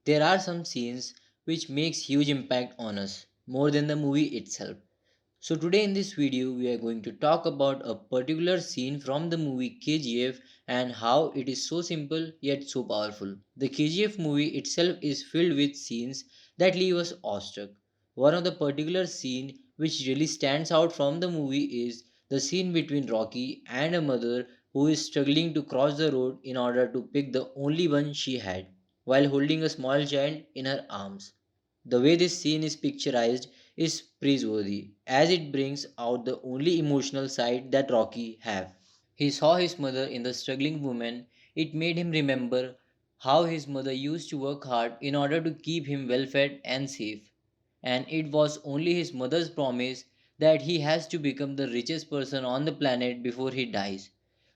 There are some scenes which makes huge impact on us, more than the movie itself. So today in this video we are going to talk about a particular scene from the movie KGF and how it is so simple yet so powerful. The KGF movie itself is filled with scenes that leave us awestruck. One of the particular scene which really stands out from the movie is the scene between Rocky and a mother who is struggling to cross the road in order to pick the only one she had while holding a small child in her arms. The way this scene is picturized is praiseworthy, as it brings out the only emotional side that Rocky have. He saw his mother in the struggling woman. It made him remember how his mother used to work hard in order to keep him well fed and safe. And it was only his mother's promise that he has to become the richest person on the planet before he dies.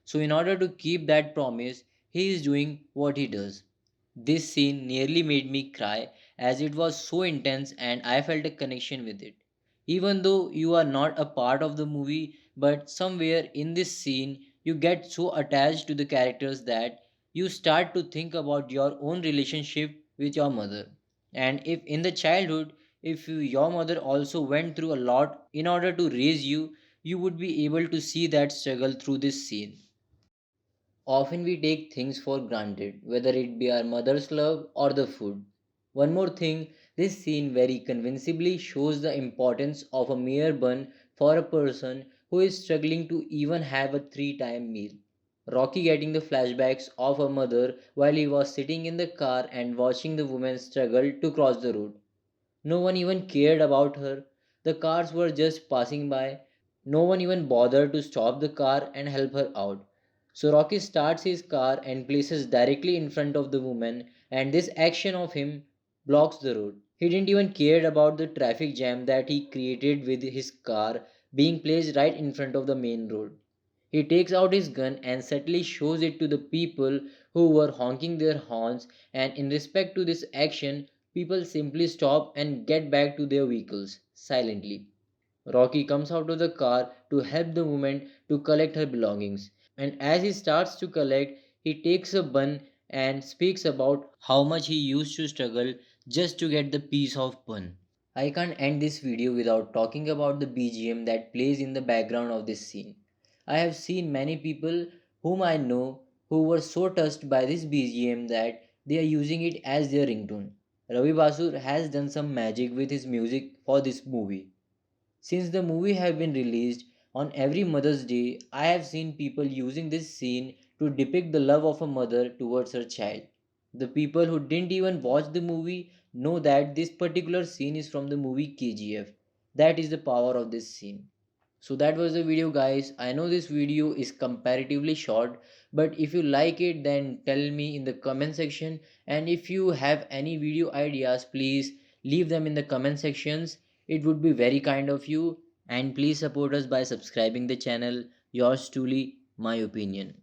So, in order to keep that promise, he is doing what he does. This scene nearly made me cry as it was so intense and I felt a connection with it. Even though you are not a part of the movie, but somewhere in this scene you get so attached to the characters that you start to think about your own relationship with your mother. And if in the childhood, if your mother also went through a lot in order to raise you, you would be able to see that struggle through this scene. Often we take things for granted, whether it be our mother's love or the food. One more thing, this scene very convincingly shows the importance of a mere bun for a person who is struggling to even have a three-time meal. Rocky getting the flashbacks of a mother while he was sitting in the car and watching the woman struggle to cross the road. No one even cared about her. The cars were just passing by. No one even bothered to stop the car and help her out. So Rocky starts his car and places directly in front of the woman, and this action of him blocks the road. He didn't even care about the traffic jam that he created with his car being placed right in front of the main road. He takes out his gun and subtly shows it to the people who were honking their horns, and in respect to this action, people simply stop and get back to their vehicles silently. Rocky comes out of the car to help the woman to collect her belongings, and as he starts to collect, he takes a bun and speaks about how much he used to struggle just to get the piece of bun. I can't end this video without talking about the BGM that plays in the background of this scene. I have seen many people whom I know who were so touched by this BGM that they are using it as their ringtone. Ravi Basur has done some magic with his music for this movie. Since the movie have been released, on every Mother's Day, I have seen people using this scene to depict the love of a mother towards her child. The people who didn't even watch the movie know that this particular scene is from the movie KGF. That is the power of this scene. So that was the video guys. I know this video is comparatively short, but if you like it then tell me in the comment section, and if you have any video ideas please leave them in the comment sections. It would be very kind of you, and please support us by subscribing the channel. Yours truly, my opinion.